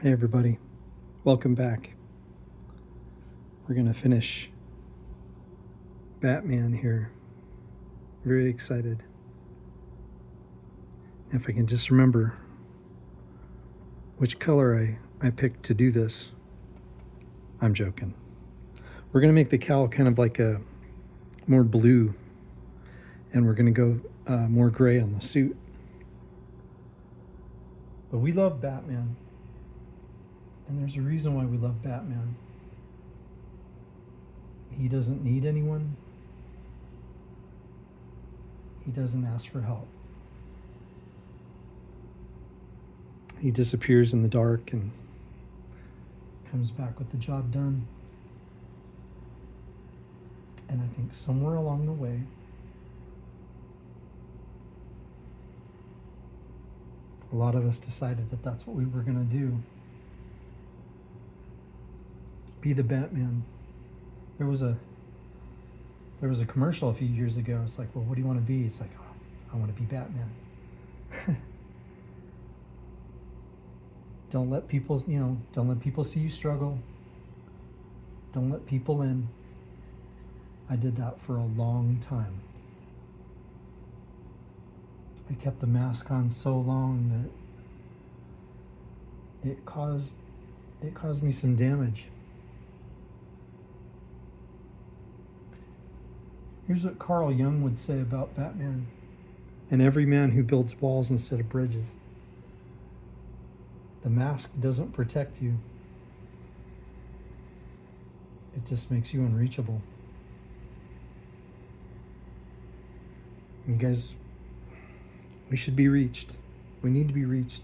Hey everybody, welcome back. We're going to finish Batman here. Very excited. If I can just remember which color I picked to do this. I'm joking. We're going to make the cowl kind of like a more blue, and we're going to go more gray on the suit. But we love Batman, and there's a reason why we love Batman. He doesn't need anyone. He doesn't ask for help. He disappears in the dark and comes back with the job done. And I think somewhere along the way, a lot of us decided that that's what we were going to do. Be the Batman. There was a commercial a few years ago. It's like, well, what do you want to be? It's like, oh, I want to be Batman. Don't let people see you struggle. Don't let people in. I did that for a long time. I kept the mask on so long that it caused me some damage. Here's what Carl Jung would say about Batman and every man who builds walls instead of bridges. The mask doesn't protect you. It just makes you unreachable. You guys, we should be reached. We need to be reached.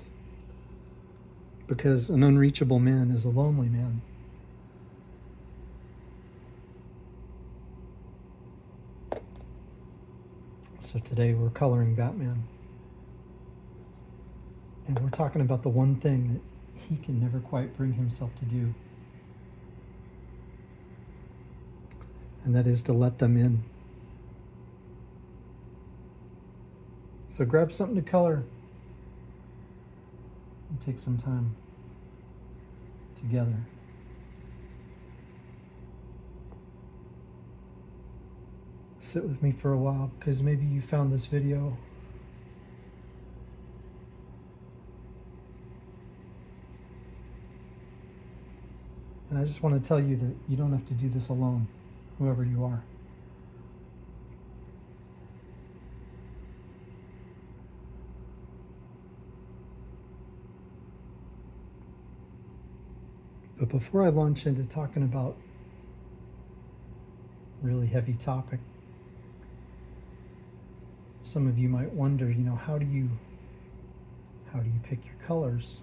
Because an unreachable man is a lonely man. So today we're coloring Batman. And we're talking about the one thing that he can never quite bring himself to do. And that is to let them in. So grab something to color and take some time together. Sit with me for a while, because maybe you found this video and I just want to tell you that you don't have to do this alone, whoever you are. But before I launch into talking about really heavy topic, some of you might wonder, how do you pick your colors?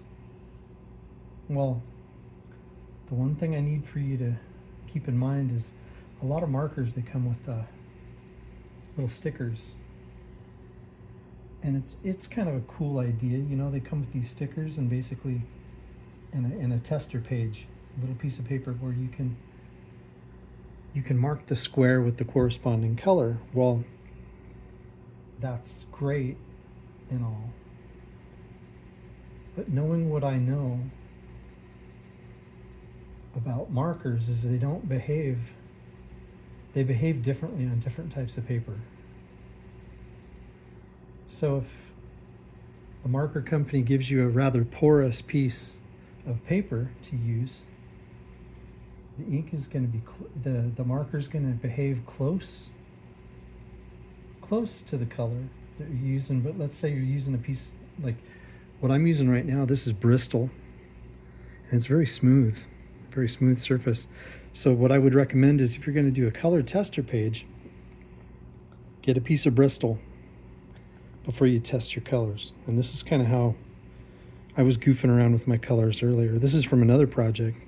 Well, the one thing I need for you to keep in mind is a lot of markers, they come with little stickers. And it's kind of a cool idea, they come with these stickers, and basically in a tester page, a little piece of paper where you can mark the square with the corresponding color. Well, that's great and all, but knowing what I know about markers is they behave differently on different types of paper. So if a marker company gives you a rather porous piece of paper to use, the ink is going to be the marker is going to behave close to the color that you're using. But let's say you're using a piece like what I'm using right now. This is Bristol, and it's very smooth surface. So what I would recommend is, if you're going to do a color tester page, get a piece of Bristol before you test your colors. And this is kind of how I was goofing around with my colors earlier. This is from another project.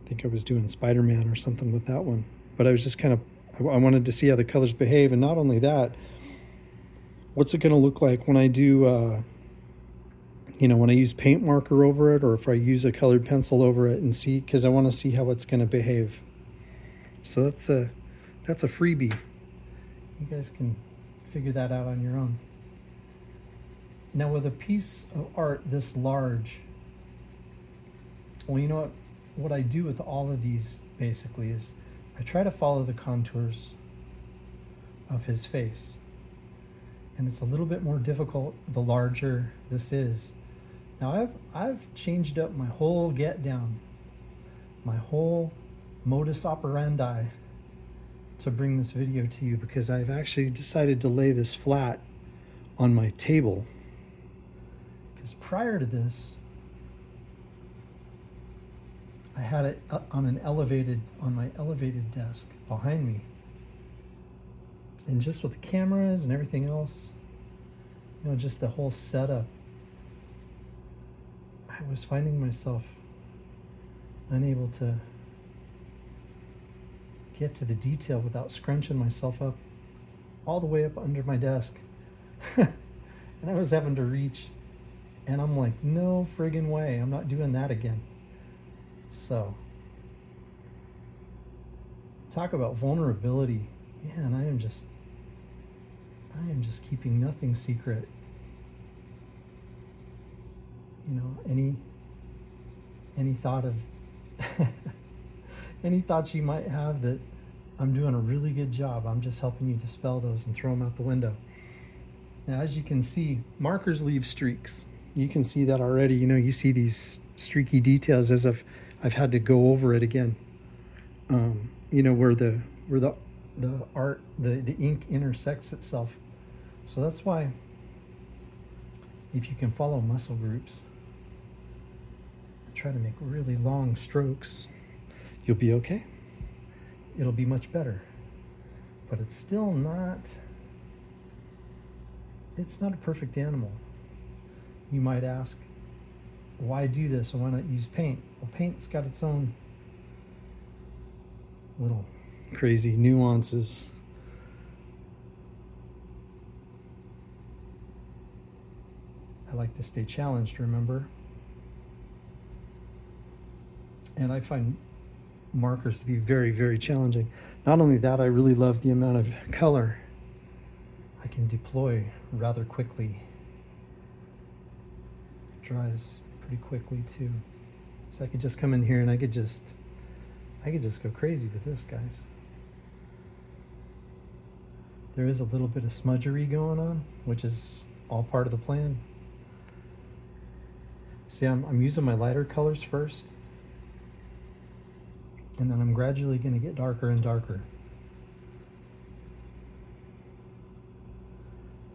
I think I was doing Spider-Man or something with that one. But I was just I wanted to see how the colors behave. And not only that, what's it going to look like when I do, when I use paint marker over it, or if I use a colored pencil over it, and see, because I want to see how it's going to behave. So that's a freebie. You guys can figure that out on your own. Now, with a piece of art this large, Well, you know what I do with all of these basically is I try to follow the contours of his face. And it's a little bit more difficult the larger this is. Now I've changed up my whole get down, my whole modus operandi to bring this video to you, because I've actually decided to lay this flat on my table. Because prior to this, I had it on my elevated desk behind me. And just with the cameras and everything else, you know, just the whole setup, I was finding myself unable to get to the detail without scrunching myself up all the way up under my desk. And I was having to reach, and I'm like, no friggin' way, I'm not doing that again. So, talk about vulnerability. Man, I am just keeping nothing secret. You know, any thought of any thoughts you might have that I'm doing a really good job, I'm just helping you dispel those and throw them out the window. Now, as you can see, markers leave streaks. You can see that already. You know, you see these streaky details as I've had to go over it again. You know, where the ink intersects itself. So that's why, if you can follow muscle groups, try to make really long strokes, you'll be okay. It'll be much better. But it's still not, it's not a perfect animal. You might ask, why do this, or why not use paint? Well, paint's got its own little crazy nuances. I like to stay challenged, remember? And I find markers to be very, very challenging. Not only that, I really love the amount of color I can deploy rather quickly. It dries pretty quickly too. So I could just come in here and I could just go crazy with this, guys. There is a little bit of smudgery going on, which is all part of the plan. See, I'm using my lighter colors first, and then I'm gradually going to get darker and darker.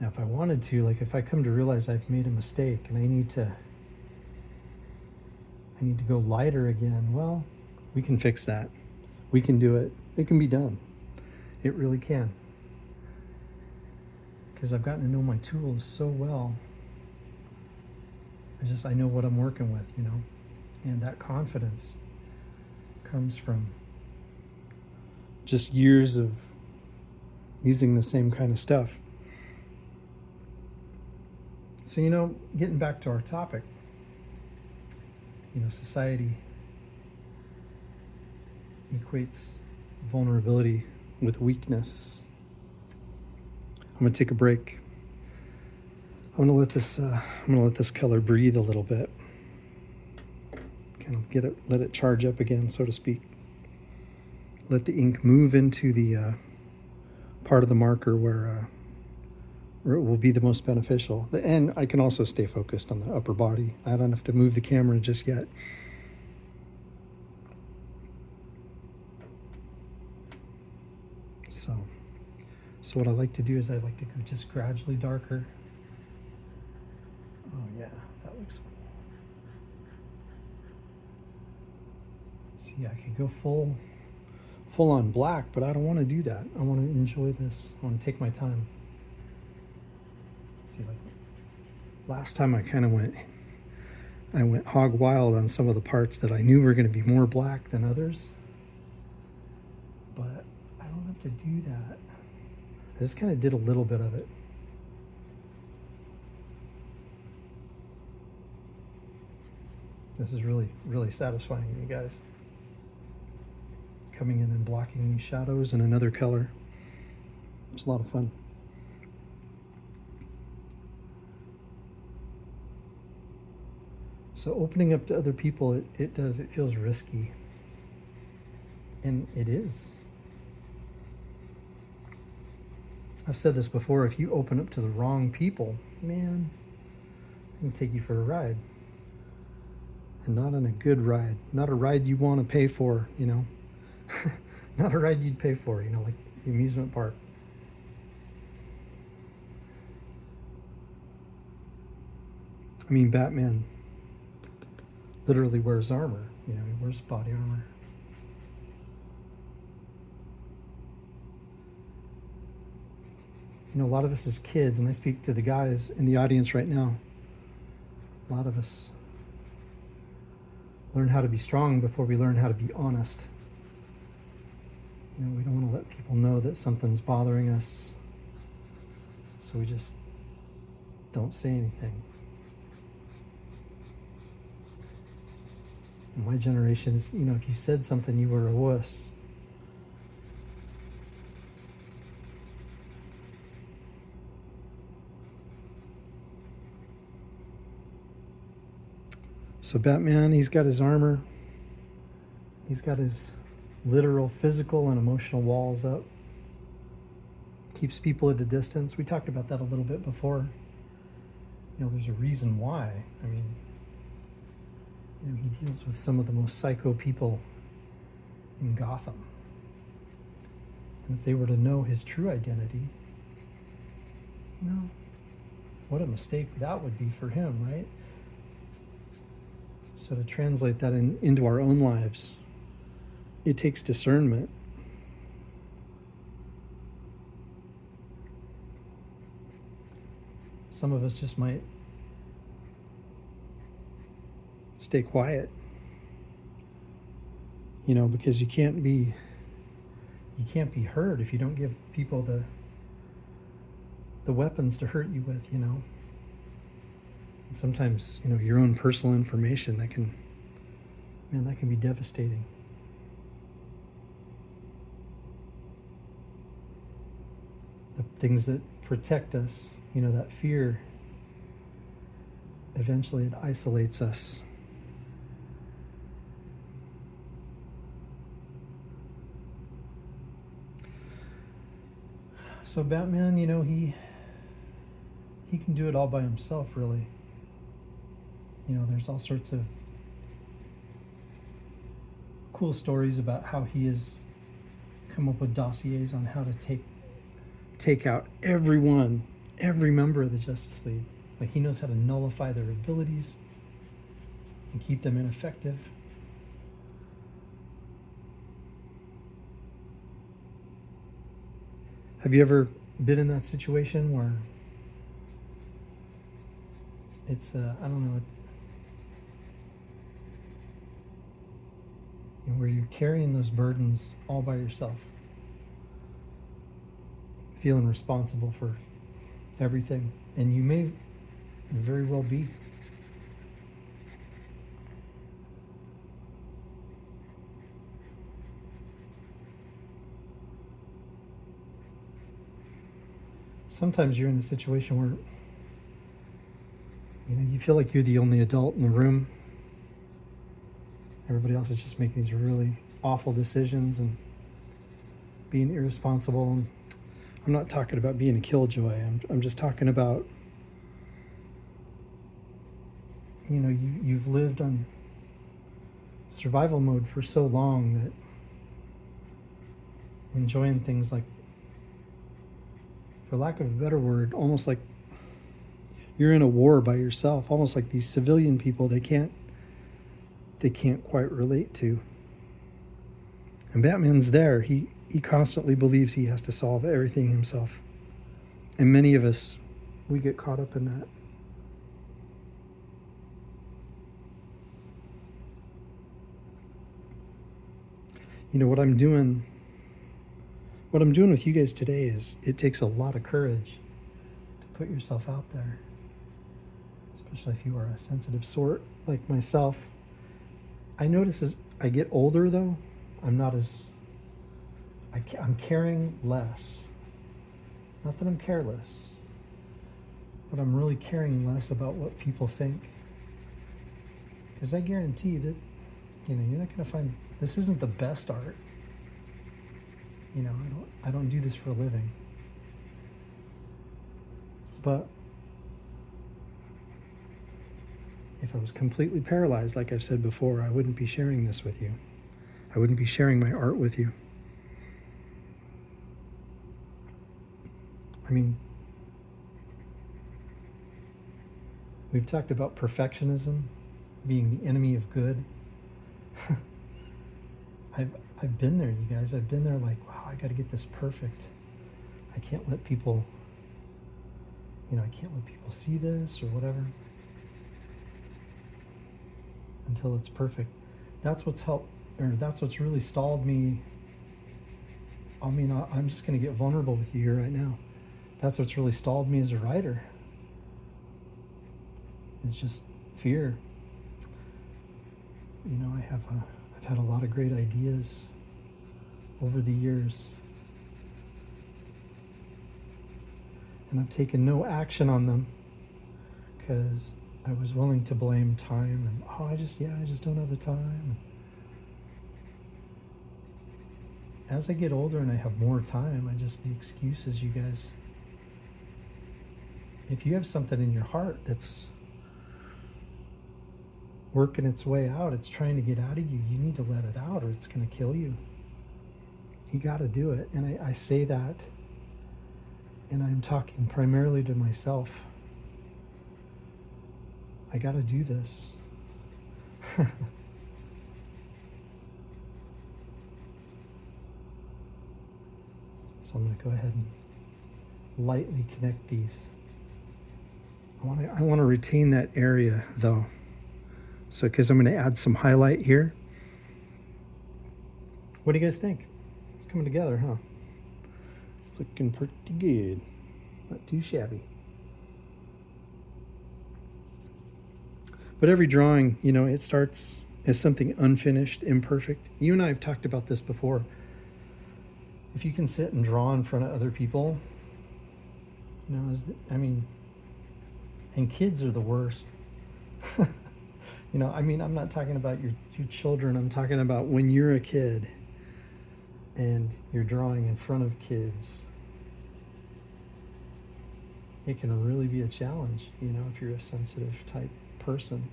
Now, if I wanted to, like if I come to realize I've made a mistake and I need to go lighter again, well, we can fix that. We can do it. It can be done. It really can. Because I've gotten to know my tools so well. I know what I'm working with, you know, and that confidence comes from just years of using the same kind of stuff. So, you know, getting back to our topic, you know, society equates vulnerability with weakness. I'm gonna take a break. I'm gonna let this color breathe a little bit. Kind of let it charge up again, so to speak. Let the ink move into the part of the marker where it will be the most beneficial. And I can also stay focused on the upper body. I don't have to move the camera just yet. So what I like to do is I like to go just gradually darker. Oh yeah, that looks cool. See, I could go full on black, but I don't want to do that. I want to enjoy this. I want to take my time. See, like last time I kind of went hog wild on some of the parts that I knew were going to be more black than others. But I don't have to do that. I just kind of did a little bit of it. This is really, really satisfying, you guys. Coming in and blocking these shadows in another color. It's a lot of fun. So opening up to other people, it feels risky. And it is. I've said this before, if you open up to the wrong people, man, it can take you for a ride. And not on a good ride. Not a ride you want to pay for, you know. Not a ride you'd pay for, you know, like the amusement park. I mean, Batman literally wears armor, you know, he wears body armor. You know, a lot of us as kids, and I speak to the guys in the audience right now, a lot of us learn how to be strong before we learn how to be honest. You know, we don't want to let people know that something's bothering us, so we just don't say anything. In my generation is, you know, if you said something, you were a wuss. So Batman, he's got his armor. He's got his literal physical and emotional walls up. Keeps people at a distance. We talked about that a little bit before. You know, there's a reason why. I mean, you know, he deals with some of the most psycho people in Gotham. And if they were to know his true identity, you know, what a mistake that would be for him, right? So to translate that into our own lives, it takes discernment. Some of us just might stay quiet, you know, because you can't be hurt if you don't give people the weapons to hurt you with, you know. And sometimes, you know, your own personal information that can be devastating. The things that protect us, you know, that fear, eventually it isolates us. So Batman, you know, he can do it all by himself, really. You know, there's all sorts of cool stories about how he has come up with dossiers on how to take out every member of the Justice League. Like, he knows how to nullify their abilities and keep them ineffective. Have you ever been in that situation where it's, I don't know, where you're carrying those burdens all by yourself, feeling responsible for everything, and you may very well be. Sometimes you're in a situation where, you know, you feel like you're the only adult in the room. Everybody else is just making these really awful decisions and being irresponsible. And I'm not talking about being a killjoy. I'm just talking about, you know, you've lived on survival mode for so long that enjoying things like, for lack of a better word, almost like you're in a war by yourself, almost like these civilian people they can't quite relate to. And Batman's there. He constantly believes he has to solve everything himself. And many of us, we get caught up in that. You know, what I'm doing with you guys today is, it takes a lot of courage to put yourself out there, especially if you are a sensitive sort like myself. I notice as I get older, though, I'm caring less. Not that I'm careless, but I'm really caring less about what people think. Because I guarantee that, you're not going to find, this isn't the best art. I don't do this for a living. But if I was completely paralyzed, like I've said before, I wouldn't be sharing this with you. I wouldn't be sharing my art with you. I mean, we've talked about perfectionism being the enemy of good. I've been there, you guys. I've been there like, wow, I got to get this perfect. I can't let people, I can't let people see this or whatever until it's perfect. That's what's helped, or that's what's really stalled me. I mean, I'm just going to get vulnerable with you here right now. That's what's really stalled me as a writer. It's just fear. I've had a lot of great ideas over the years, and I've taken no action on them because I was willing to blame time and I just don't have the time. As I get older and I have more time, the excuses, you guys. If you have something in your heart that's working its way out, it's trying to get out of you, you need to let it out or it's going to kill you. You got to do it. And I say that, and I'm talking primarily to myself. I got to do this. So I'm going to go ahead and lightly connect these. I want to retain that area though. So, because I'm going to add some highlight here. What do you guys think? It's coming together, huh? It's looking pretty good. Not too shabby. But every drawing, it starts as something unfinished, imperfect. You and I have talked about this before. If you can sit and draw in front of other people, and kids are the worst. I'm not talking about your children. I'm talking about when you're a kid and you're drawing in front of kids. It can really be a challenge, if you're a sensitive type person.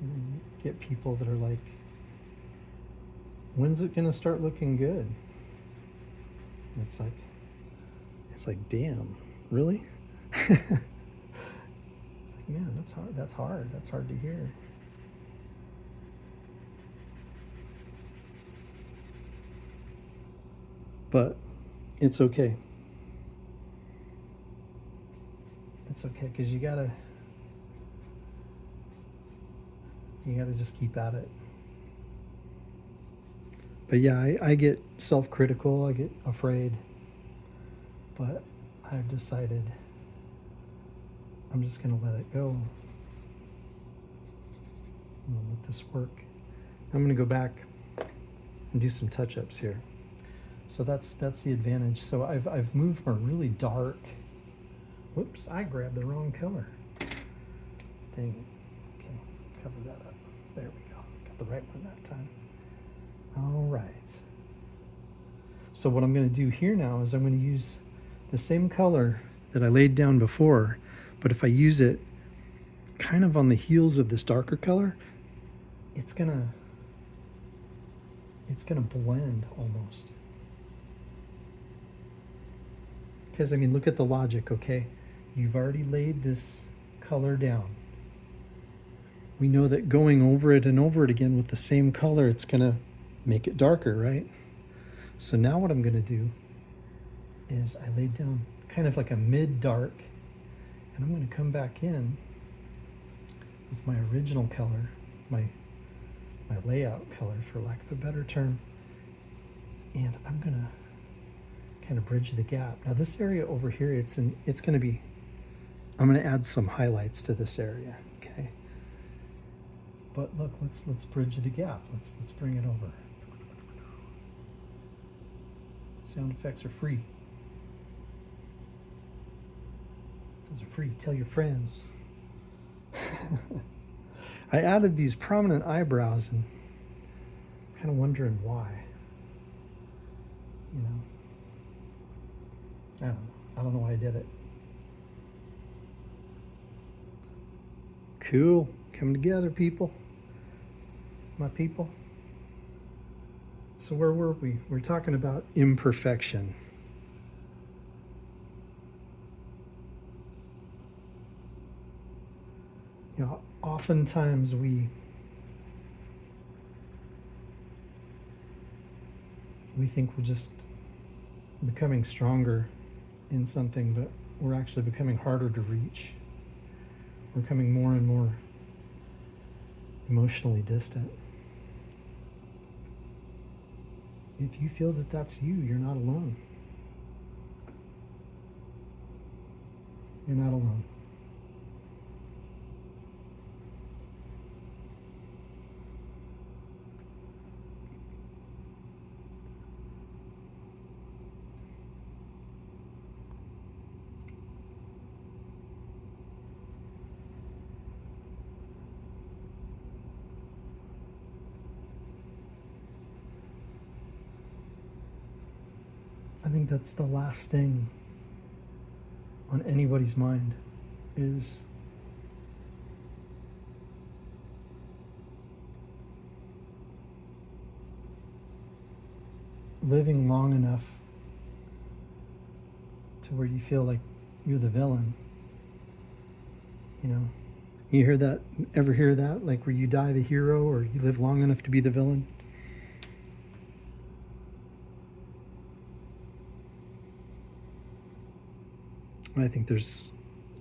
You get people that are like, when's it going to start looking good? And it's like, damn, really? Man, that's hard. That's hard to hear. But it's okay. It's okay, because you gotta just keep at it. But yeah, I get self-critical, I get afraid. But I've decided I'm just going to let it go. I'm going to let this work. I'm going to go back and do some touch-ups here. So that's the advantage. So I've moved from a really dark. Whoops! I grabbed the wrong color. Dang it. Okay, cover that up. There we go. Got the right one that time. All right. So what I'm going to do here now is I'm going to use the same color that I laid down before. But if I use it kind of on the heels of this darker color, it's gonna blend almost. Because look at the logic, okay? You've already laid this color down. We know that going over it and over it again with the same color, it's gonna make it darker, right? So now what I'm gonna do is I laid down kind of like a mid-dark, and I'm going to come back in with my original color, my layout color, for lack of a better term, and I'm going to kind of bridge the gap. Now this area over here, I'm going to add some highlights to this area, okay? But look, let's bridge the gap. Let's bring it over. Sound effects are free. Those are free. Tell your friends. I added these prominent eyebrows and I'm kind of wondering why. You know, I don't know. I don't know why I did it. Cool. Coming together, people. My people. So where were we? We're talking about imperfection. You know, oftentimes we think we're just becoming stronger in something, but we're actually becoming harder to reach. We're becoming more and more emotionally distant. If you feel that that's you, you're not alone. You're not alone. I think that's the last thing on anybody's mind is living long enough to where you feel like you're the villain. You know, you hear that, ever hear that? Like where you die the hero or you live long enough to be the villain? I think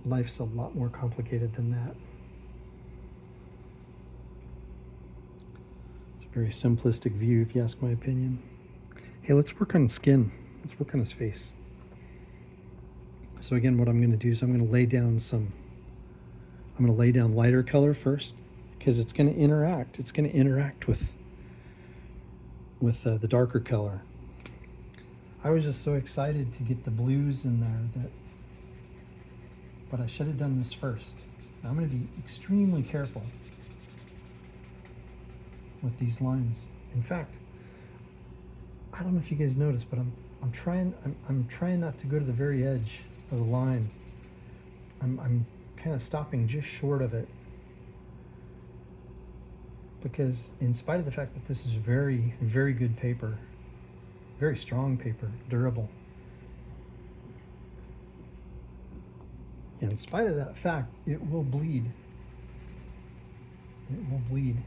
life's a lot more complicated than that. It's a very simplistic view, if you ask my opinion. Hey, let's work on skin. Let's work on his face. So again, what I'm going to do is I'm going to lay down lighter color first, because it's going to interact. It's going to interact with the darker color. I was just so excited to get the blues in there but I should have done this first. Now I'm going to be extremely careful with these lines. In fact, I don't know if you guys noticed, but I'm trying not to go to the very edge of the line. I'm kind of stopping just short of it, because in spite of the fact that this is very, very good paper, very strong paper, durable, in spite of that fact, it will bleed. It will bleed.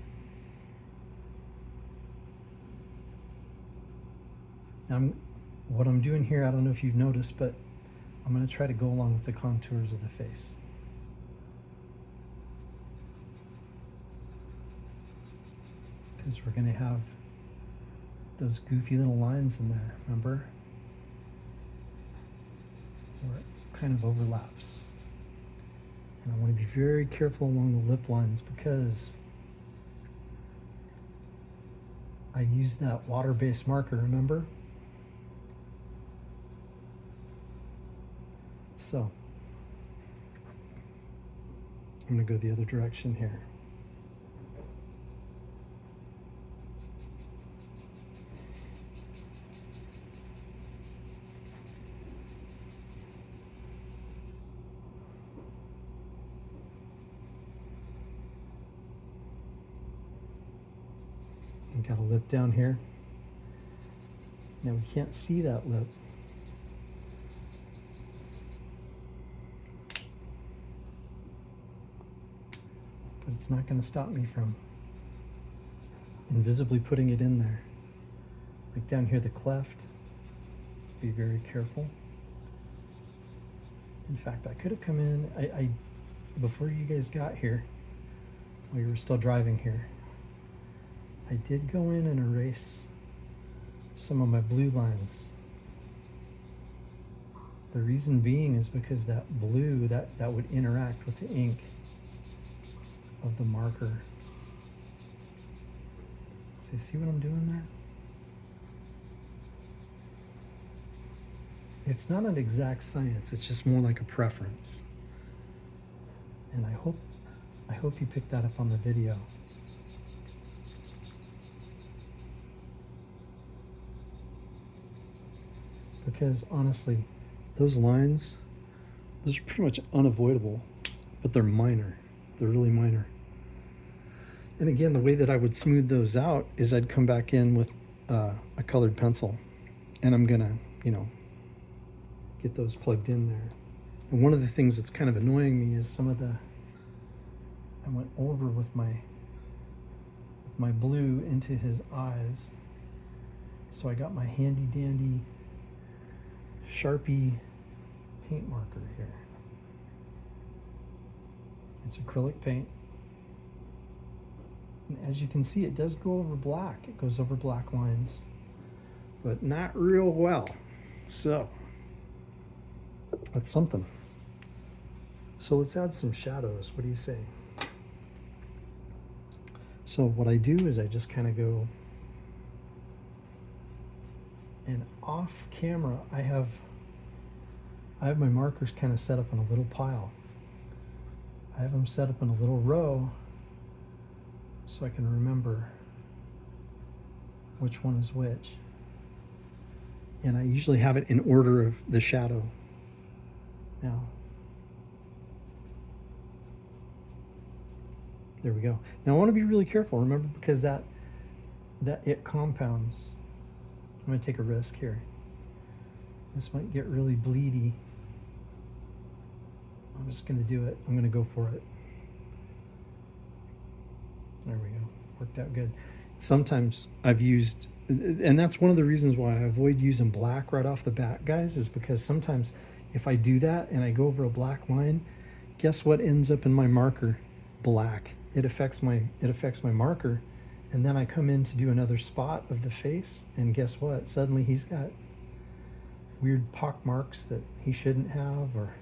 Now, what I'm doing here, I don't know if you've noticed, but I'm going to try to go along with the contours of the face. Because we're going to have those goofy little lines in there, remember? Where it kind of overlaps. And I want to be very careful along the lip lines, because I used that water-based marker, remember? So I'm going to go the other direction here. Got a lip down here. Now we can't see that lip. But it's not going to stop me from invisibly putting it in there. Like down here, the cleft. Be very careful. In fact, I could have come in, I before you guys got here, while you were still driving here, I did go in and erase some of my blue lines. The reason being is because that blue, that would interact with the ink of the marker. So you see what I'm doing there? It's not an exact science, it's just more like a preference. And I hope I hope you picked that up on the video. Because honestly, those lines, those are pretty much unavoidable, but they're minor. They're really minor. And again, the way that I would smooth those out is I'd come back in with a colored pencil, and I'm gonna, get those plugged in there. And one of the things that's kind of annoying me is I went over with my blue into his eyes. So I got my handy dandy Sharpie paint marker here. It's acrylic paint. And as you can see, it does go over black. It goes over black lines, but not real well. So that's something. So let's add some shadows. What do you say? So what I do is I just kind of go, and off camera I have my markers kind of set up in a little pile. I have them set up in a little row so I can remember which one is which. And I usually have it in order of the shadow. Now, there we go. Now I want to be really careful, remember, because that it compounds. I'm going to take a risk here. This might get really bleedy. I'm just going to do it. I'm going to go for it. There we go. Worked out good. Sometimes I've used, and that's one of the reasons why I avoid using black right off the bat, guys, is because sometimes if I do that and I go over a black line, guess what ends up in my marker? Black. It affects my marker, and then I come in to do another spot of the face, and guess what? Suddenly he's got weird pock marks that he shouldn't have, or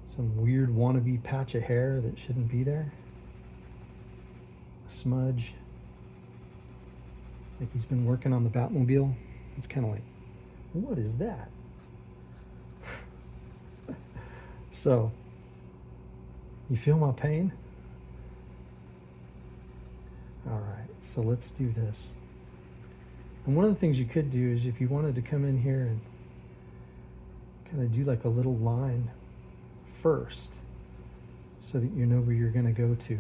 some weird wannabe patch of hair that shouldn't be there. A smudge. Like he's been working on the Batmobile. It's kind of like, what is that? So, you feel my pain? All right, so let's do this. And one of the things you could do is if you wanted to come in here and kind of do like a little line first so that you know where you're going to go to.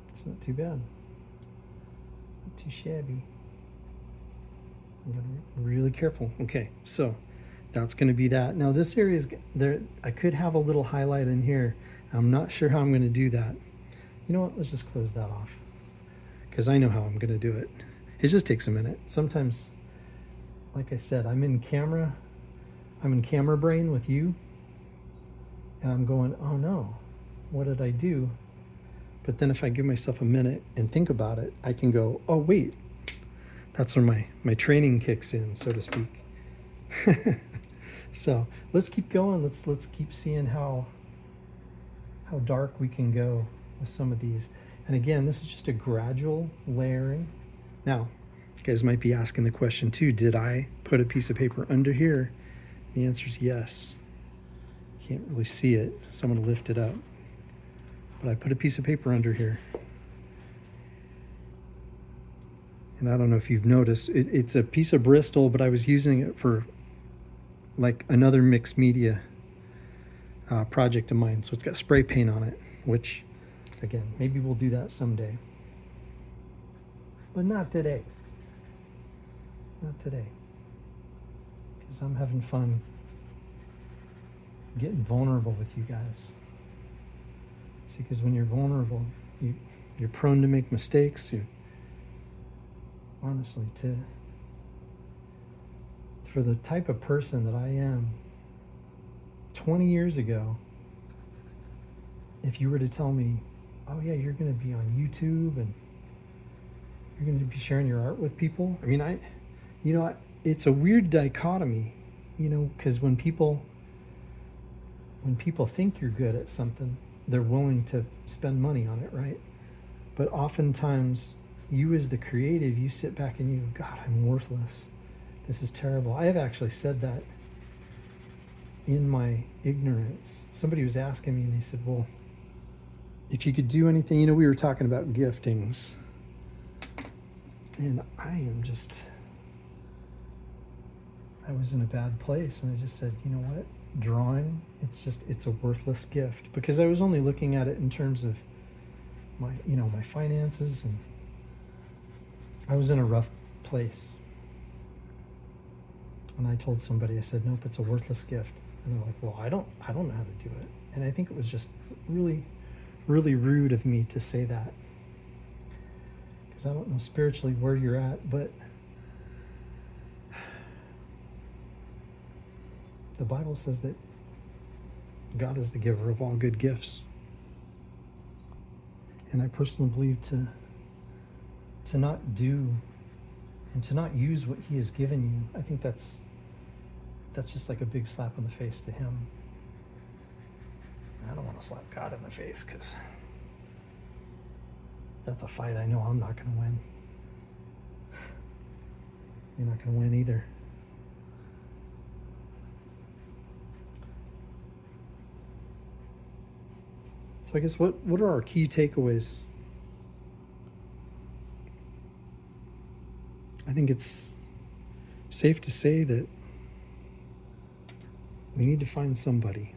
It's not too bad. Not too shabby. I'm gonna be really careful. Okay, so that's going to be that. Now this area is there. I could have a little highlight in here. I'm not sure how I'm going to do that. You know what? Let's just close that off because I know how I'm going to do it. It just takes a minute. Sometimes, like I said, I'm in camera brain with you, and I'm going, oh no, what did I do? But then if I give myself a minute and think about it, I can go, oh wait, that's where my training kicks in, so to speak. So let's keep going. Let's keep seeing how dark we can go with some of these. And again, this is just a gradual layering. Now, you guys might be asking the question too, did I put a piece of paper under here? The answer is yes. Can't really see it, so I'm gonna lift it up. But I put a piece of paper under here. And I don't know if you've noticed, it's a piece of Bristol, but I was using it for like another mixed media project of mine. So it's got spray paint on it, which again, maybe we'll do that someday. But not today. Not today. Because I'm having fun getting vulnerable with you guys. See, because when you're vulnerable, you're prone to make mistakes. Honestly, for the type of person that I am, 20 years ago, if you were to tell me, oh yeah, you're going to be on YouTube and you're going to be sharing your art with people. I mean, it's a weird dichotomy, because when people think you're good at something, they're willing to spend money on it, right? But oftentimes, you as the creative, you sit back and you go, God, I'm worthless. This is terrible. I have actually said that in my ignorance. Somebody was asking me and they said, well, if you could do anything, we were talking about giftings. And I was in a bad place. And I just said, you know what? Drawing, it's a worthless gift, because I was only looking at it in terms of my finances, and I was in a rough place. And I told somebody, I said, nope, it's a worthless gift. And they're like, well, I don't know how to do it. And I think it was just really, really rude of me to say that, because I don't know spiritually where you're at, but the Bible says that God is the giver of all good gifts. And I personally believe to not do and to not use what he has given you, I think that's just like a big slap in the face to him. I don't want to slap God in the face, because that's a fight I know I'm not going to win. You're not going to win either. So I guess what are our key takeaways? I think it's safe to say that we need to find somebody.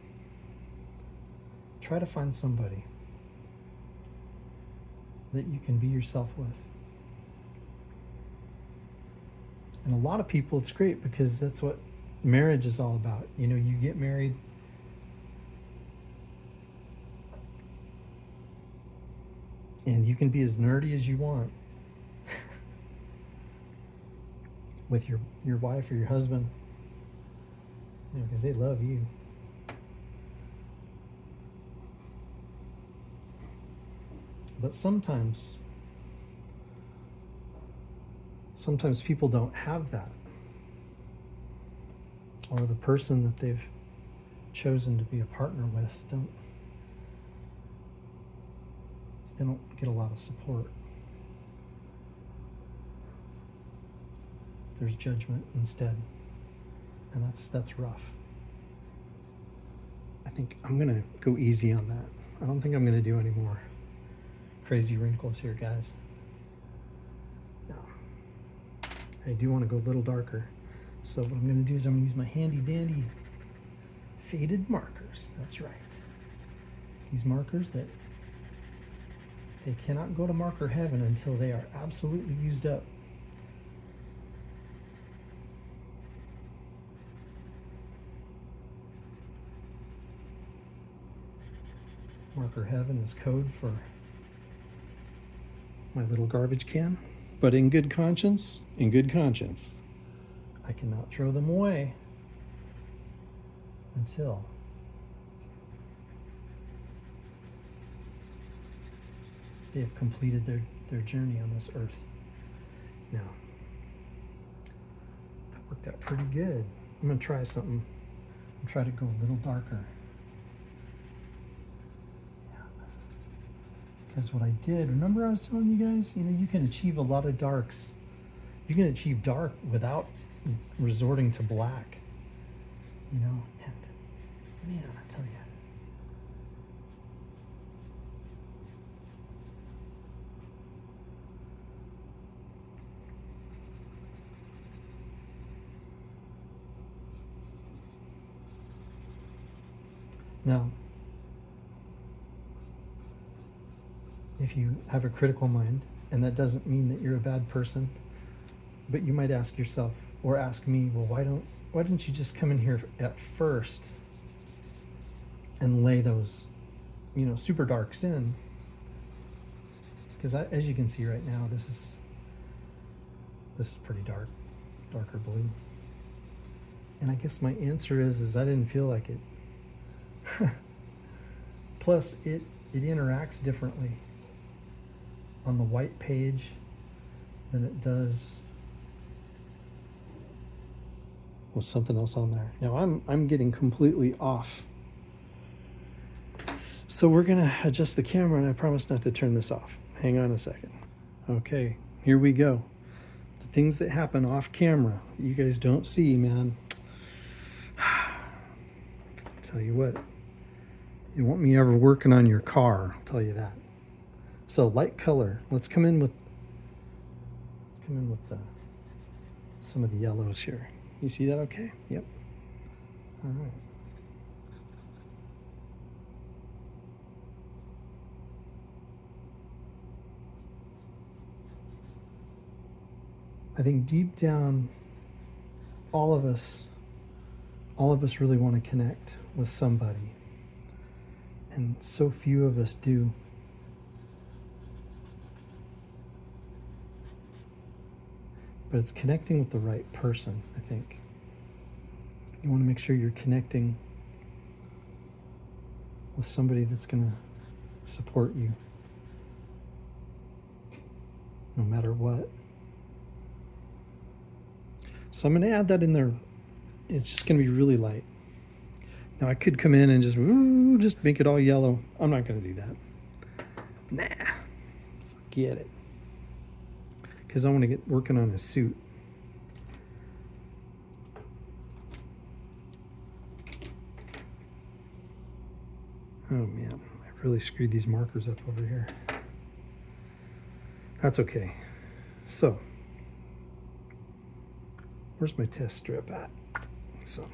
Try to find somebody that you can be yourself with. And a lot of people, it's great, because that's what marriage is all about. You get married, and you can be as nerdy as you want with your wife or your husband, because they love you. But sometimes people don't have that, or the person that they've chosen to be a partner with they don't get a lot of support. There's judgment instead, and that's rough. I think I'm gonna go easy on that. I don't think I'm gonna do any more crazy wrinkles here, guys. No. I do want to go a little darker. So what I'm going to do is I'm going to use my handy dandy faded markers. That's right. These markers that they cannot go to marker heaven until they are absolutely used up. Marker heaven is code for my little garbage can. But in good conscience, I cannot throw them away until they have completed their journey on this earth. Now, that worked out pretty good. I'm going to try something and try to go a little darker. Because what I did, remember I was telling you guys, you can achieve a lot of darks. You can achieve dark without resorting to black. And man, I tell you. Now, if you have a critical mind, and that doesn't mean that you're a bad person, but you might ask yourself, or ask me, well, why didn't you just come in here at first and lay those, super darks in? Because as you can see right now, this is pretty dark, darker blue. And I guess my answer is I didn't feel like it. Plus, it interacts differently on the white page than it does with something else on there. Now I'm getting completely off So we're gonna adjust the camera, and I promise not to turn this off. Hang on a second. Okay, here we go. The things that happen off camera that you guys don't see, man. Tell you what, you want me ever working on your car, I'll tell you that. So light color, let's come in with some of the yellows here. You see that okay? Yep. All right. I think deep down, all of us really want to connect with somebody. And so few of us do. But it's connecting with the right person, I think. You want to make sure you're connecting with somebody that's going to support you no matter what. So I'm going to add that in there. It's just going to be really light. Now I could come in and just make it all yellow. I'm not going to do that. Nah, forget it. Because I want to get working on a suit. Oh man, I really screwed these markers up over here. That's okay. So, where's my test strip at? So,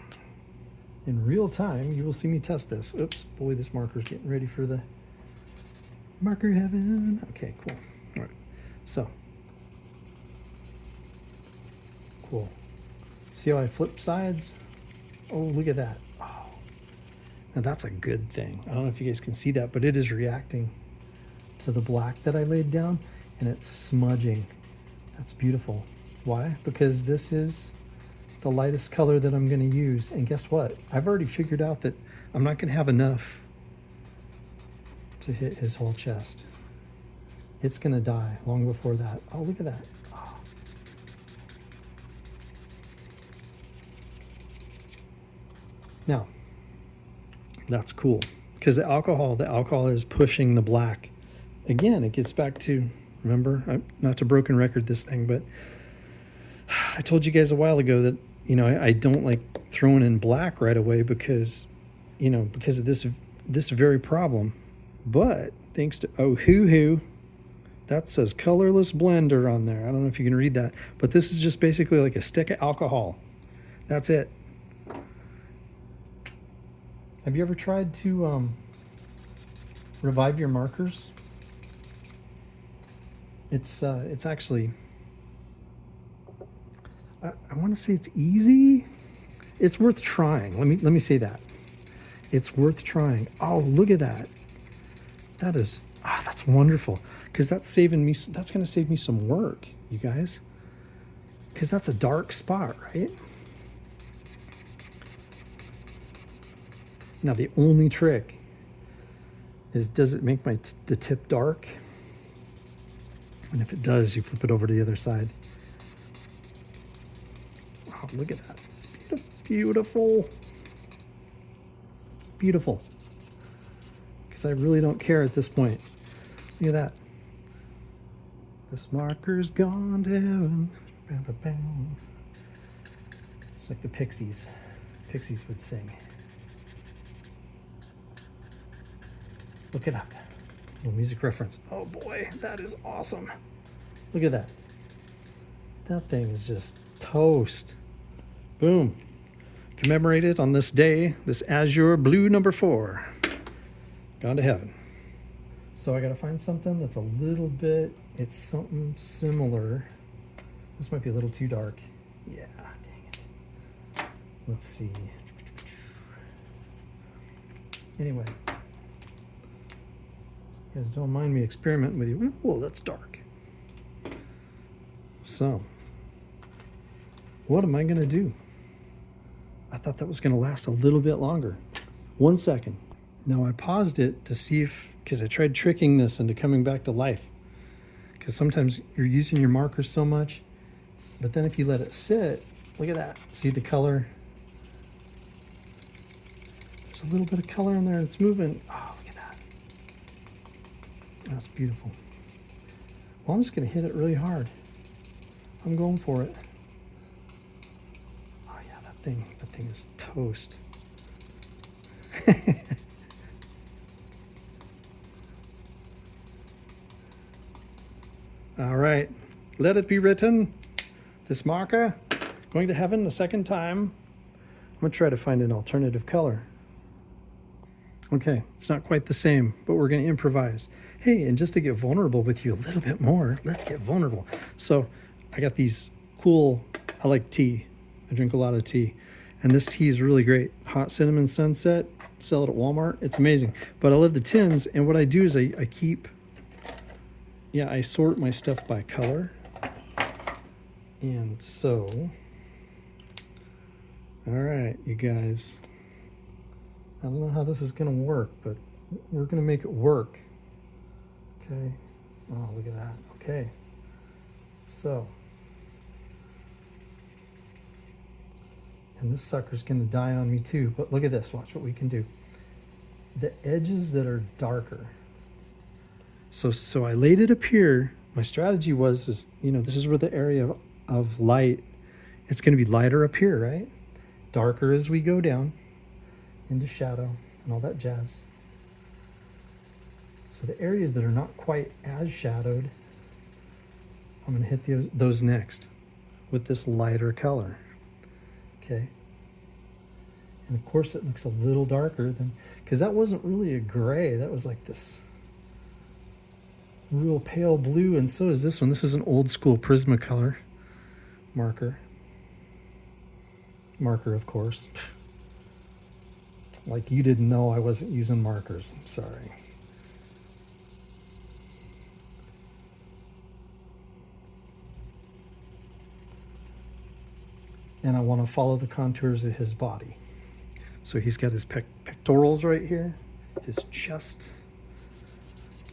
in real time, you will see me test this. Oops, boy, this marker's getting ready for the marker heaven. Okay, cool. All right, so. Cool. See how I flip sides? Oh, look at that. Oh, now that's a good thing. I don't know if you guys can see that, but it is reacting to the black that I laid down, and it's smudging. That's beautiful. Why? Because this is the lightest color that I'm going to use. And guess what? I've already figured out that I'm not going to have enough to hit his whole chest. It's going to die long before that. Oh, look at that. Oh. Now, that's cool because the alcohol is pushing the black. Again, it gets back to, remember, not to broken record this thing, but I told you guys a while ago that, I don't like throwing in black right away because of this very problem. But thanks to Hoo, that says colorless blender on there. I don't know if you can read that, but this is just basically like a stick of alcohol. That's it. Have you ever tried to revive your markers? It's actually, I want to say it's easy. It's worth trying. Let me say that. It's worth trying. Oh, look at that. That's wonderful. Because that's going to save me some work, you guys. Because that's a dark spot, right? Now the only trick is, does it make the tip dark? And if it does, you flip it over to the other side. Oh, look at that. It's beautiful. Beautiful. Because I really don't care at this point. Look at that. This marker's gone to heaven. Bam, bam, bam. It's like the Pixies. Pixies would sing. Look it up. Little music reference. Oh boy, that is awesome. Look at that. That thing is just toast. Boom. Commemorated on this day, this azure blue number 4. Gone to heaven. So I gotta find something that's a little bit, it's something similar. This might be a little too dark. Yeah, dang it. Let's see. Anyway. You guys don't mind me experimenting with you. Whoa, that's dark. So, what am I gonna do? I thought that was gonna last a little bit longer. 1 second. Now I paused it to see if, because I tried tricking this into coming back to life. Because sometimes you're using your markers so much, but then if you let it sit, look at that. See the color? There's a little bit of color in there. It's moving. Oh, look at that. That's beautiful. Well, I'm just going to hit it really hard. I'm going for it. Oh yeah, that thing is toast. All right, let it be written. This marker, going to heaven a second time. I'm gonna try to find an alternative color. Okay, it's not quite the same, but we're gonna improvise. Hey, and just to get vulnerable with you a little bit more, let's get vulnerable. So I got these cool, I like tea. I drink a lot of tea. And this tea is really great. Hot cinnamon sunset, sell it at Walmart. It's amazing. But I love the tins, and what I do is I sort my stuff by color. And so, all right, you guys. I don't know how this is gonna work, but we're gonna make it work. Okay. Oh, look at that. Okay. So, and this sucker's gonna die on me too, but look at this. Watch what we can do. The edges that are darker. So I laid it up here. My strategy was, this is where the area of light, it's gonna be lighter up here, right? Darker as we go down into shadow and all that jazz. So the areas that are not quite as shadowed, I'm gonna hit those next with this lighter color, okay? And of course it looks a little darker than, because that wasn't really a gray, that was like this real pale blue, and so is this one. This is an old school Prismacolor marker. Marker, of course. Like you didn't know I wasn't using markers. I'm sorry. And I want to follow the contours of his body. So he's got his pectorals right here, his chest.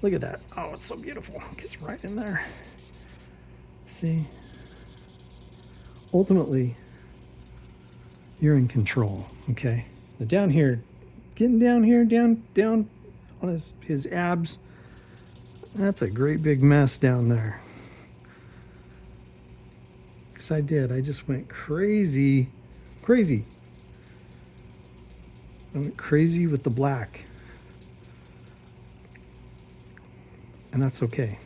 Look at that. Oh, it's so beautiful. It gets right in there. See? Ultimately, you're in control, okay? Now down here, getting down here, down on his abs, that's a great big mess down there. Because I just went crazy. I went crazy with the black. And that's okay.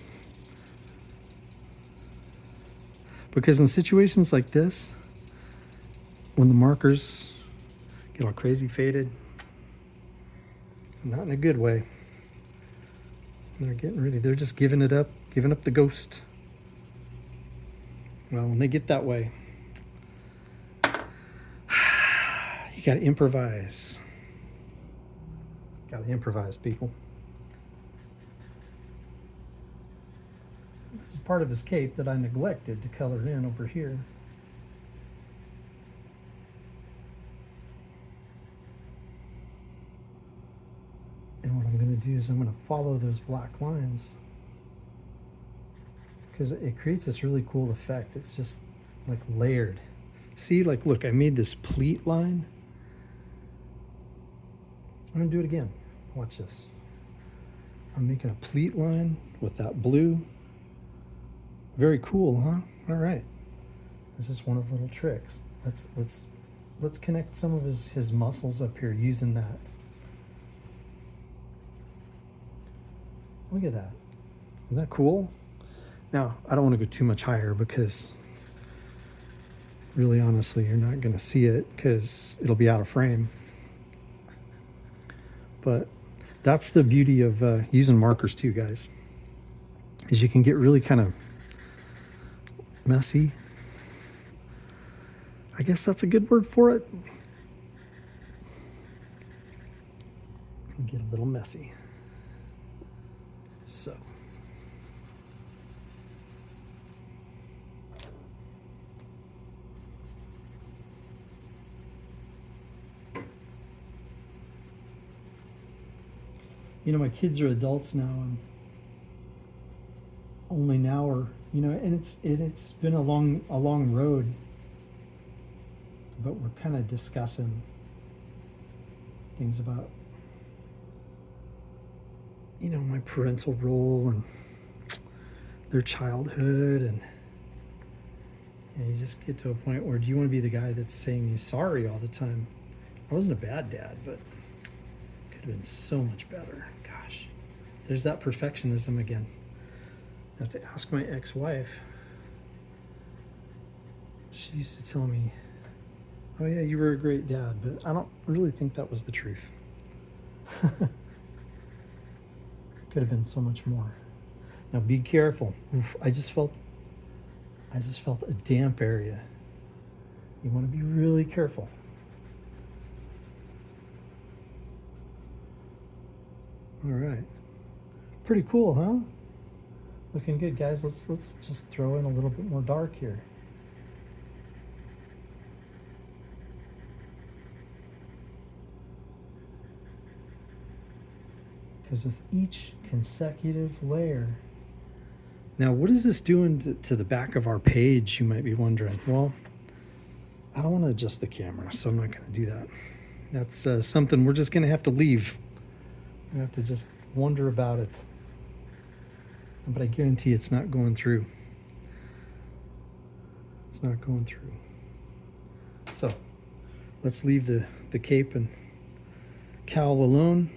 Because in situations like this, when the markers get all crazy faded, not in a good way, they're getting ready. They're just giving up the ghost. Well, when they get that way, you gotta improvise. Gotta improvise, people. This is part of his cape that I neglected to color in over here. And what I'm going to do is I'm going to follow those black lines, because it creates this really cool effect. It's just like layered. See, like, look, I made this pleat line. I'm going to do it again. Watch this. I'm making a pleat line with that blue. Very cool, huh? All right. This is one of the little tricks. Let's connect some of his muscles up here using that. Look at that. Isn't that cool? Now, I don't want to go too much higher because really honestly, you're not going to see it because it'll be out of frame. But that's the beauty of using markers too, guys, is you can get really kind of messy. I guess that's a good word for it. Get a little messy. So. You know, my kids are adults now, and only now are, and it's been a long road, but we're kind of discussing things about you know, my parental role and their childhood, and you just get to a point where, do you want to be the guy that's saying he's sorry all the time? I wasn't a bad dad, but could have been so much better. Gosh, there's that perfectionism again. I have to ask my ex-wife. She used to tell me, oh yeah, you were a great dad, but I don't really think that was the truth. Could have been so much more. Now be careful. Oof, I just felt a damp area. You want to be really careful. All right. Pretty cool, huh? Looking good, guys. Let's just throw in a little bit more dark here. Because of each consecutive layer. Now, what is this doing to the back of our page, you might be wondering? Well, I don't want to adjust the camera, so I'm not going to do that. That's something we're just going to have to leave. We have to just wonder about it. But I guarantee it's not going through. It's not going through. So, let's leave the cape and cowl alone.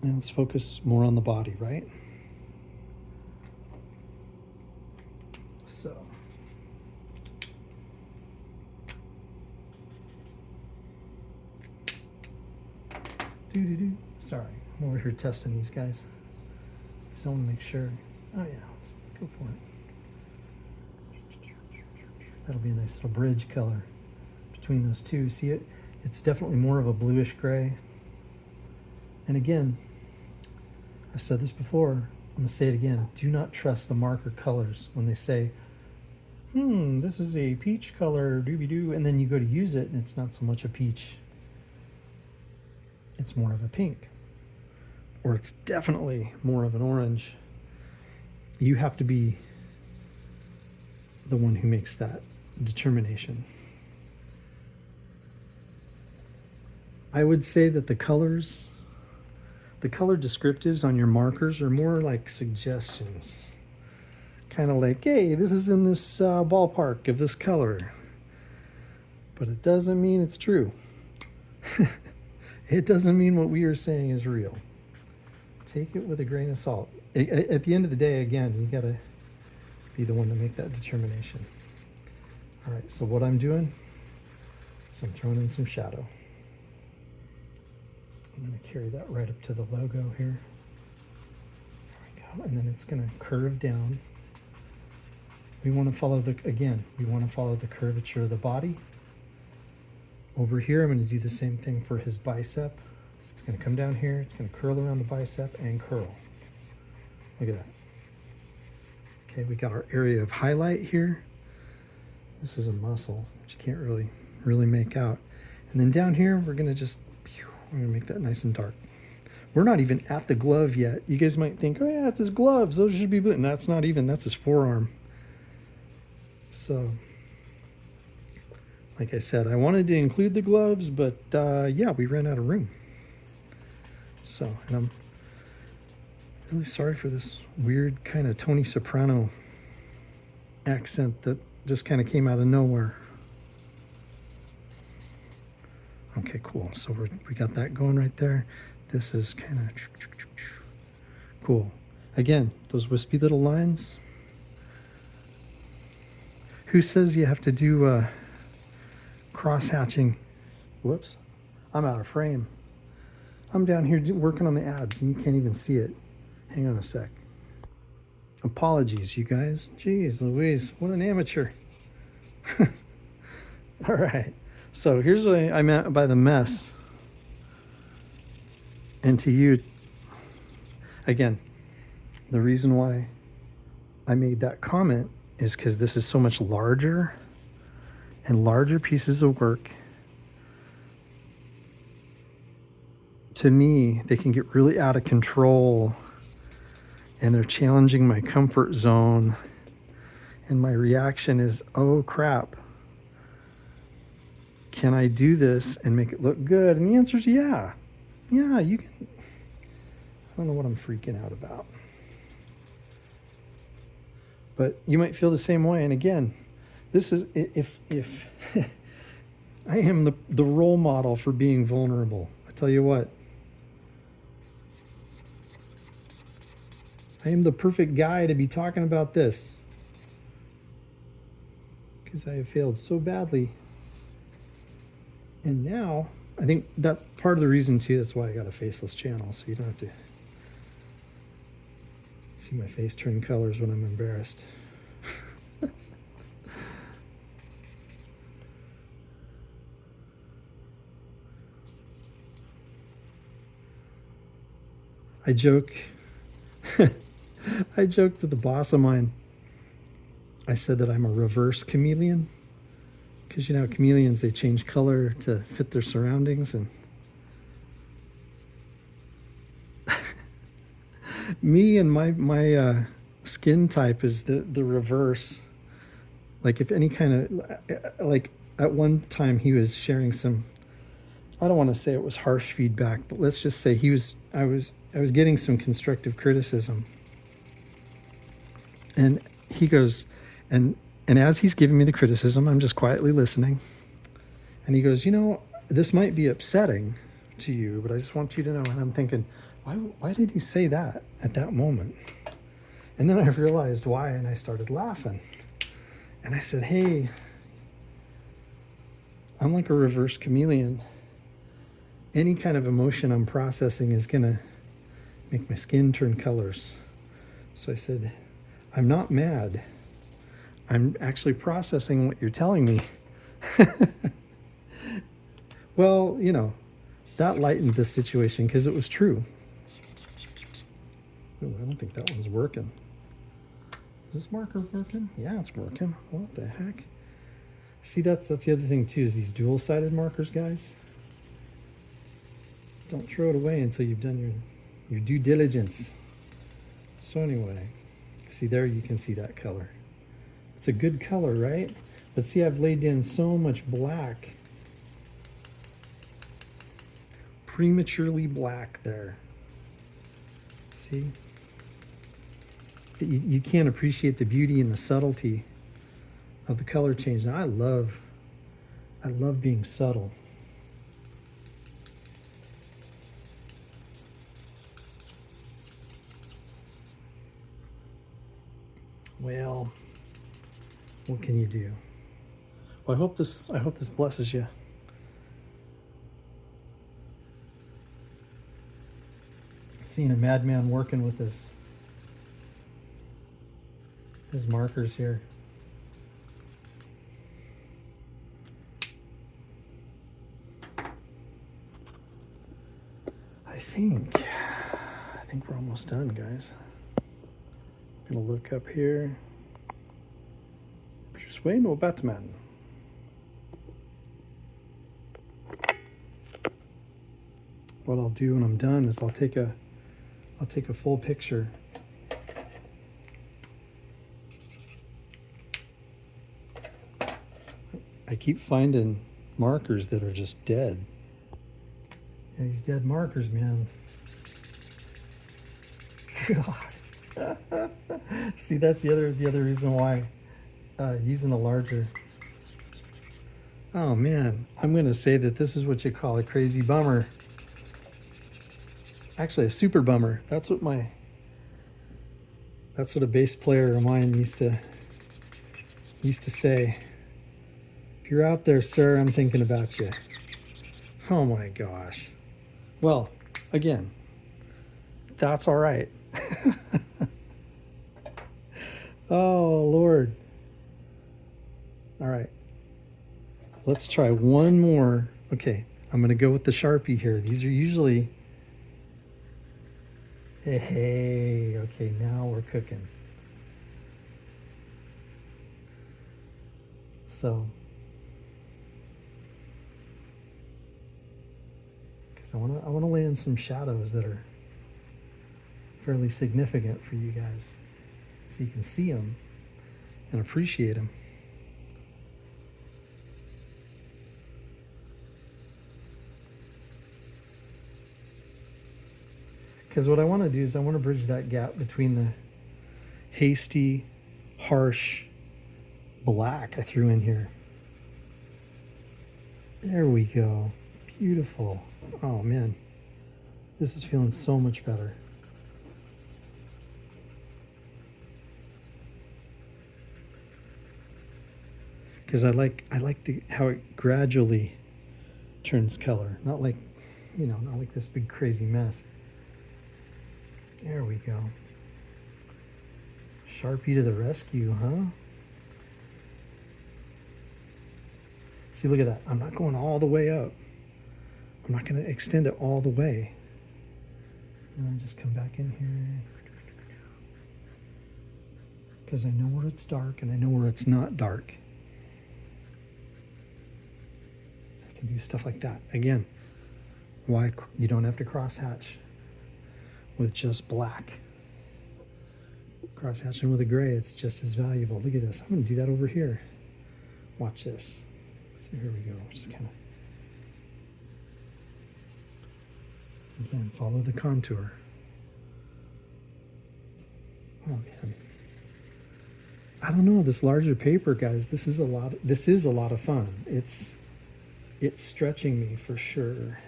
And let's focus more on the body, right? So. Sorry, I'm over here testing these guys. Just want to make sure. Oh yeah, let's go for it. That'll be a nice little bridge color between those two. See it? It's definitely more of a bluish gray. And again, I've said this before, I'm going to say it again. Do not trust the marker colors when they say, this is a peach color, doobie-doo, and then you go to use it and it's not so much a peach. It's more of a pink. Or it's definitely more of an orange. You have to be the one who makes that determination. I would say that the color descriptives on your markers are more like suggestions. Kind of like, hey, this is in this ballpark of this color. But it doesn't mean it's true. It doesn't mean what we are saying is real. Take it with a grain of salt. At the end of the day, again, you gotta be the one to make that determination. All right, so what I'm doing is I'm throwing in some shadow. I'm going to carry that right up to the logo here. There we go. And then it's going to curve down. We want to follow the curvature of the body. Over here, I'm going to do the same thing for his bicep. It's going to come down here. It's going to curl around the bicep and curl. Look at that. Okay, we got our area of highlight here. This is a muscle, which you can't really make out. And then down here, we're going to make that nice and dark. We're not even at the glove yet. You guys might think, oh yeah, it's his gloves. Those should be blue. And that's not even, that's his forearm. So, like I said, I wanted to include the gloves, but yeah, we ran out of room. So, and I'm really sorry for this weird kind of Tony Soprano accent that just kind of came out of nowhere. Okay, cool. So we got that going right there. This is kind of cool. Again, those wispy little lines. Who says you have to do cross-hatching? Whoops, I'm out of frame. I'm down here working on the abs and you can't even see it. Hang on a sec. Apologies, you guys. Jeez Louise, what an amateur. All right. So here's what I meant by the mess. And to you, again, the reason why I made that comment is because this is so much larger and larger pieces of work. To me, they can get really out of control and they're challenging my comfort zone. And my reaction is, oh crap. Can I do this and make it look good? And the answer is yeah. Yeah, you can. don't know what I'm freaking out about. But you might feel the same way. And again, this is, if I am the role model for being vulnerable. I tell you what, I am the perfect guy to be talking about this, because I have failed so badly. And now, I think that's part of the reason too, that's why I got a faceless channel, so you don't have to see my face turn colors when I'm embarrassed. I joke, I joked with a boss of mine. I said that I'm a reverse chameleon, because you know, chameleons, they change color to fit their surroundings, and me and my skin type is the reverse. Like if any kind of, like at one time he was sharing some, I don't want to say it was harsh feedback, but let's just say I was getting some constructive criticism. And he goes, and as he's giving me the criticism, I'm just quietly listening. And he goes, you know, this might be upsetting to you, but I just want you to know. And I'm thinking, why did he say that at that moment? And then I realized why, and I started laughing. And I said, hey, I'm like a reverse chameleon. Any kind of emotion I'm processing is gonna make my skin turn colors. So I said, I'm not mad. I'm actually processing what you're telling me. Well, you know, that lightened the situation because it was true. Ooh, I don't think that one's working. Is this marker working? Yeah, it's working. What the heck? See, that's the other thing too, is these dual-sided markers, guys. Don't throw it away until you've done your due diligence. So anyway, see there, you can see that color. It's a good color, right? But see, I've laid in so much black. Prematurely black there. See? You can't appreciate the beauty and the subtlety of the color change. Now I love being subtle. Well, what can you do? Well, I hope this blesses you. Seeing a madman working with his markers here. I think we're almost done, guys. I'm gonna look up here. Persuade no Batman. What I'll do when I'm done is I'll take a full picture. I keep finding markers that are just dead. Yeah, these dead markers, man. God. See, that's the other reason why using a larger. Oh man, I'm gonna say that this is what you call a crazy bummer. Actually, a super bummer. That's what a bass player of mine used to say. If you're out there, sir, I'm thinking about you. Oh my gosh. Well, again, that's all right. Oh, Lord. All right. Let's try one more. Okay, I'm going to go with the Sharpie here. These are usually... Hey, okay, now we're cooking. So, because I want to lay in some shadows that are fairly significant for you guys, so you can see them and appreciate them. because what I want to do is I want to bridge that gap between the hasty, harsh black I threw in here. There we go. Beautiful. Oh man, this is feeling so much better. Because I like how it gradually turns color, not like, you know, not like this big crazy mess. There we go. Sharpie to the rescue, huh? See, look at that. I'm not going all the way up. I'm not going to extend it all the way. And I'll just come back in here. Because I know where it's dark and I know where it's not dark. So I can do stuff like that. Again, why you don't have to crosshatch with just black. Crosshatching with a gray, it's just as valuable. Look at this. I'm going to do that over here. Watch this. So here we go. Just kind of, again, follow the contour. Oh man, I don't know, this larger paper, guys. This is a lot of fun. It's stretching me for sure.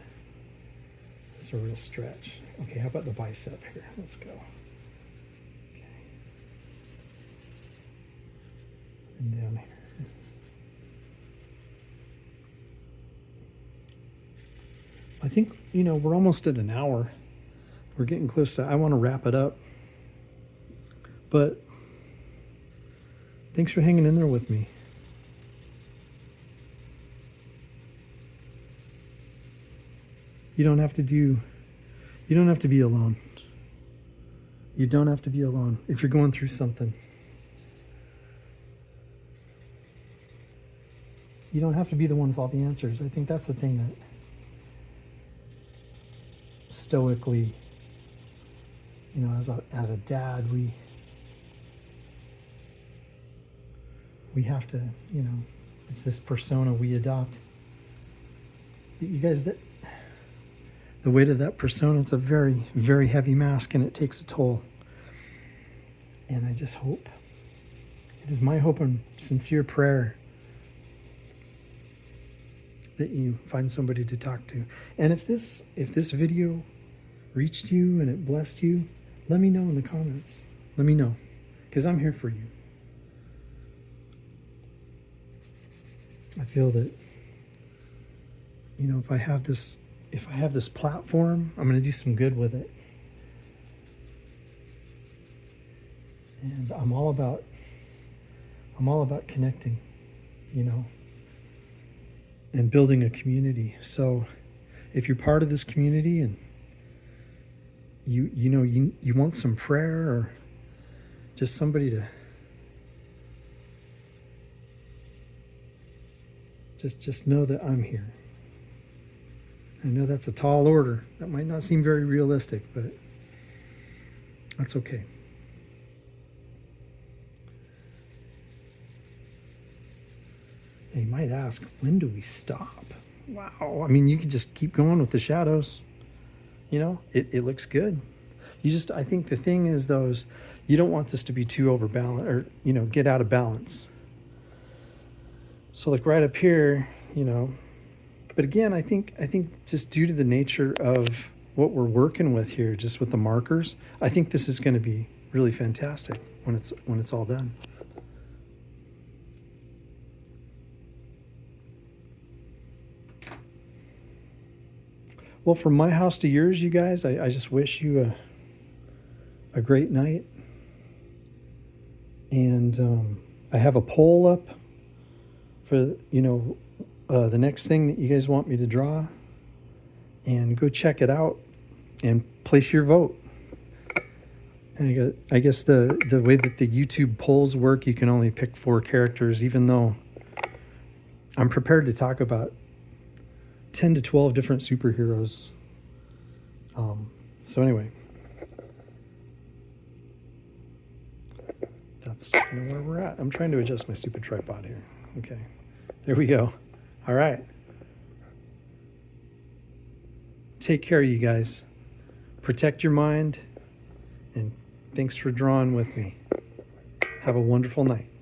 It's a real stretch. Okay, how about the bicep here? Let's go. Okay, and down here. I think, you know, we're almost at an hour. We're getting close to, I want to wrap it up. But thanks for hanging in there with me. You don't have to be alone. You don't have to be alone if you're going through something. You don't have to be the one with all the answers. I think that's the thing that stoically, you know, as a dad, we have to, you know, it's this persona we adopt. You guys, the weight of that persona, it's a very, very heavy mask, and it takes a toll. And I just hope, it is my hope and sincere prayer that you find somebody to talk to. And if this video reached you and it blessed you, let me know in the comments. Let me know, because I'm here for you. I feel that, you know, if I have this platform, I'm going to do some good with it. And I'm all about connecting, you know, and building a community. So if you're part of this community and you want some prayer or just somebody to just know that I'm here. I know that's a tall order. That might not seem very realistic, but that's okay. They might ask, when do we stop? Wow. I mean, you could just keep going with the shadows. You know, it looks good. I think the thing is, though, is you don't want this to be too overbalanced or, you know, get out of balance. So like right up here, you know, but again, I think just due to the nature of what we're working with here, just with the markers, I think this is going to be really fantastic when it's all done. Well, from my house to yours, you guys, I just wish you a great night. And I have a poll up for, you know, the next thing that you guys want me to draw. And go check it out and place your vote. And I guess the way that the YouTube polls work, you can only pick 4 characters, even though I'm prepared to talk about 10 to 12 different superheroes. So anyway, that's kind of where we're at. I'm trying to adjust my stupid tripod here. Okay, there we go. All right. Take care, you guys. Protect your mind, and thanks for drawing with me. Have a wonderful night.